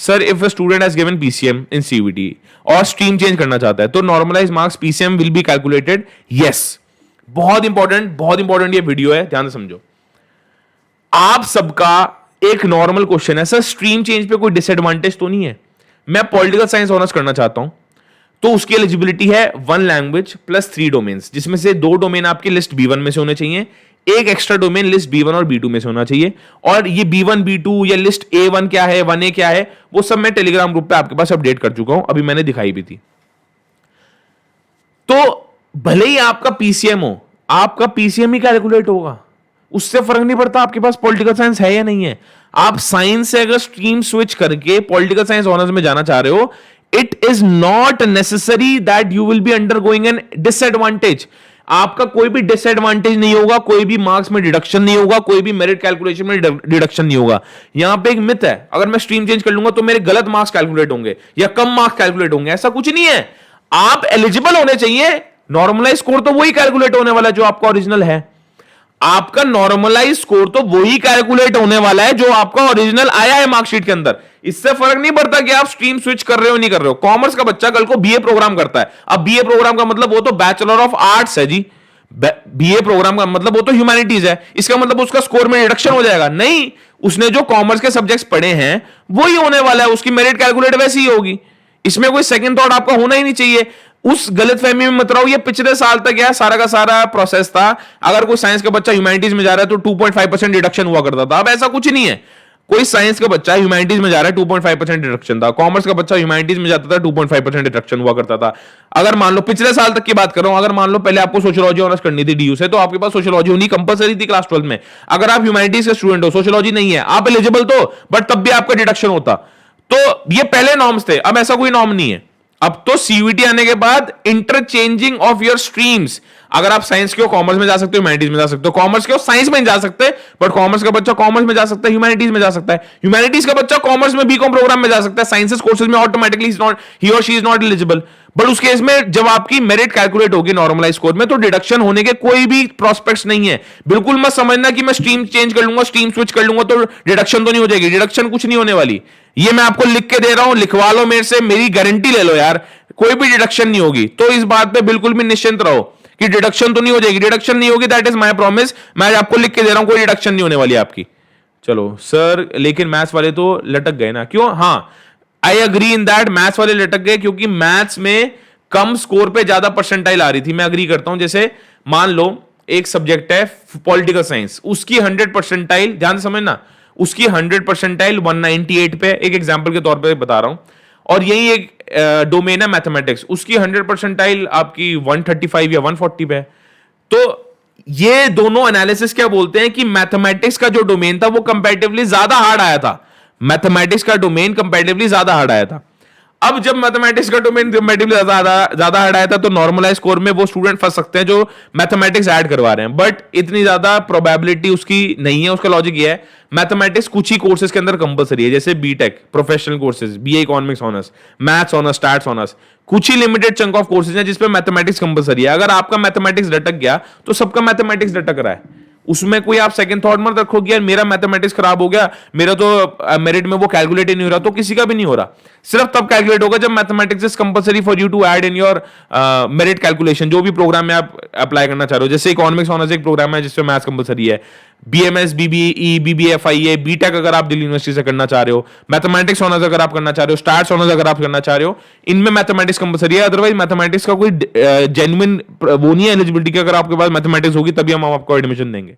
Sir if a student has given PCM in CVT और stream change करना चाहता है तो normalise marks PCM will be calculated? Yes. बहुत इंपॉर्टेंट ये वीडियो है, ध्यान से समझो। आप सबका एक नॉर्मल क्वेश्चन है, सर स्ट्रीम चेंज पे कोई डिसएडवांटेज तो नहीं है? मैं पॉलिटिकल साइंस ऑनर्स करना चाहता हूं तो उसकी एलिजिबिलिटी है 1 लैंग्वेज प्लस 3 डोमेन्स, जिसमें से 2 डोमेन आपकी लिस्ट B1 में से होने चाहिए, एक एक्स्ट्रा डोमेन लिस्ट B1 और B2 में से होना चाहिए। और ये B1 B2 या लिस्ट A1 क्या है 1A क्या है वो सब मैं टेलीग्राम ग्रुप पे आपके पास अपडेट कर चुका हूं, अभी मैंने दिखाई भी थी। तो भले ही आपका पीसीएम हो, आपका पीसीएम ही कैलकुलेट होगा, उससे फर्क नहीं पड़ता आपके पास पॉलिटिकल साइंस है या नहीं है। आप साइंस से अगर स्ट्रीम स्विच करके पॉलिटिकल साइंस ऑनर्स में जाना चाह रहे हो, it is not necessary that you will be undergoing an disadvantage. आपका कोई भी डिसएडवांटेज नहीं होगा, कोई भी मार्क्स में डिडक्शन नहीं होगा, कोई भी मेरिट कैलकुलेशन में डिडक्शन नहीं होगा। यहां पे एक मिथ है, अगर मैं स्ट्रीम चेंज कर लूंगा तो मेरे गलत मार्क्स कैलकुलेट होंगे या कम मार्क्स कैलकुलेट होंगे, ऐसा कुछ नहीं है। आप एलिजिबल होने चाहिए, नॉर्मलाइज स्कोर तो वही कैलकुलेट होने वाला है जो आपका ओरिजिनल है। आपका नॉर्मलाइज स्कोर तो वही कैलकुलेट होने वाला है जो आपका ओरिजिनल आया है मार्कशीट के अंदर। इससे फर्क नहीं पड़ता कि आप स्ट्रीम स्विच कर रहे हो नहीं कर रहे हो। कॉमर्स का बच्चा कल को बीए प्रोग्राम करता है, अब बीए प्रोग्राम का मतलब वो तो बैचलर ऑफ आर्ट्स है जी, बीए प्रोग्राम का मतलब वो तो ह्यूमैनिटीज है, इसका मतलब उसका स्कोर में रिडक्शन हो जाएगा? नहीं, उसने जो कॉमर्स के सब्जेक्ट्स पढ़े हैं वही होने वाला है, उसकी मेरिट कैलकुलेट वैसी ही होगी। इसमें कोई सेकंड थॉट आपका होना ही नहीं चाहिए। उस गलतफहमी में मत रहो। ये पिछले साल तक यार सारा का सारा प्रोसेस था, अगर कोई साइंस का बच्चा ह्यूमैनिटीज में जा रहा है तो 2.5% डिडक्शन हुआ करता था। अब ऐसा कुछ नहीं है। कोई साइंस का बच्चा ह्यूमैनिटीज में जा रहा है 2.5% डिडक्शन था, कॉमर्स का बच्चा ह्यूमैनिटीज में जाता था 2.5% डिडक्शन हुआ करता था। अगर मान लो पिछले साल तक की बात कर रहा हूं, अगर मान लो पहले आपको सोशियोलॉजी ऑनर्स करनी थी डीयू से, तो आपके पास सोशियोलॉजी होनी कंपलसरी थी क्लास 12 में। अगर आप ह्यूमैनिटीज के स्टूडेंट हो, सोशियोलॉजी नहीं है, आप एलिजिबल तो, बट तब भी आपका डिडक्शन होता। तो ये पहले नॉर्म्स थे, अब ऐसा कोई नॉर्म नहीं है। अब तो सीयूईटी आने के बाद इंटरचेंजिंग ऑफ योर स्ट्रीम्स, अगर आप साइंस के हो कॉमर्स में जा सकते हो, ह्यूमैनिटीज में जा सकते हो, कॉमर्स के हो साइंस में जा सकते हैं, बट कॉमर्स का बच्चा कॉमर्स में जा सकता है, ह्यूमैनिटीज में जा सकता है, ह्यूमैनिटीज का बच्चा कॉमर्स में बीकॉम प्रोग्राम में जा सकता है, साइंसेस कोर्सेज में ऑटोमेटिकली ही और she is not eligible. But उस केस में जब आपकी मेरिट कैलकुलेट होगी नॉर्मलाइज स्कोर में, तो डिडक्शन होने के कोई भी प्रोस्पेक्ट्स नहीं है। बिल्कुल मत समझना कि मैं स्ट्रीम चेंज कर लूंगा, स्ट्रीम स्विच कर लूंगा तो डिडक्शन तो नहीं हो जाएगी। डिडक्शन कुछ नहीं होने वाली, ये मैं आपको लिख के दे रहा हूं, लिखवा लो मेरे से, मेरी गारंटी ले लो यार, कोई भी डिडक्शन नहीं होगी। तो इस बात पे बिल्कुल भी निश्चिंत रहो कि डिडक्शन तो नहीं हो जाएगी। डिडक्शन नहीं होगी, दैट इज माय प्रॉमिस, मैं आपको लिख के दे रहा हूं, कोई डिडक्शन नहीं होने वाली आपकी। चलो सर, लेकिन मैथ्स वाले तो लटक गए ना, क्यों? हाँ, I agree in that, maths वाले लटक गए क्योंकि मैथ्स में कम स्कोर पे ज्यादा परसेंटाइल आ रही थी। मैं अग्री करता हूं। जैसे मान लो एक सब्जेक्ट है पॉलिटिकल साइंस, उसकी 100 परसेंटाइल, ध्यान से समझना, उसकी 100 परसेंटाइल 198 पे, एक एग्जाम्पल के तौर पे बता रहा हूं, और यही एक डोमेन है मैथमेटिक्स, उसकी 100 परसेंटाइल आपकी 135 या 140 पे है। तो ये दोनों एनालिसिस क्या बोलते हैं कि मैथमेटिक्स का जो डोमेन था वो कंपैरेटिवली ज्यादा हार्ड आया था, मैथमेटिक्स का डोमेन कंपैरेटिवली ज्यादा हार्ड आया था। अब जब मैथमेटिक्स का डोमेन कंपैरेटिवली ज्यादा हार्ड आया था तो नॉर्मलाइज स्कोर में वो स्टूडेंट फंस सकते हैं जो मैथमेटिक्स ऐड करवा रहे हैं, बट इतनी ज्यादा प्रोबेबिलिटी उसकी नहीं है। उसका लॉजिक ये है, मैथमेटिक्स कुछ ही कोर्सेज के अंदर कंपलसरी है, जैसे BTech, professional courses, BA economics honours, maths honours, stats honours, कुछ ही लिमिटेड चंक ऑफ कोर्सेज हैं जिसपे मैथमेटिक्स कंपलसरी है। अगर आपका मैथमेटिक्स लटक गया तो सबका मैथमेटिक्स लटक रहा है, उसमें कोई आप सेकंड थॉट मत रखो कि यार मेरा मैथमेटिक्स खराब हो गया, मेरा तो मेरिट में वो कैलकुलेट ही नहीं हो रहा, तो किसी का भी नहीं हो रहा। सिर्फ तब कैलकुलेट होगा जब mathematics is compulsory for you to add in your merit calculation, जो भी प्रोग्राम में आप अप्लाई करना चाह रहे हो। जैसे इकोनॉमिक्स ऑनर्स एक प्रोग्राम है जिसमें मैथ्स कंपलसरी है, बीएमएस, बीबीई, बीबीएफआईए, बीटेक अगर आप दिल्ली यूनिवर्सिटी से करना चाह रहे हो, मैथमेटिक्स ऑनर्स अगर आप करना चाह रहे हो, स्टार्स ऑनर्स अगर आप करना चाह रहे हो, इनमें मैथमेटिक्स कंपलसरी है। अदरवाइज मैथमेटिक्स का कोई जेन्युइन वो नहीं है एलिजिबिलिटी की, अगर आपके पास मैथमेटिक्स होगी तभी हम आपको एडमिशन देंगे।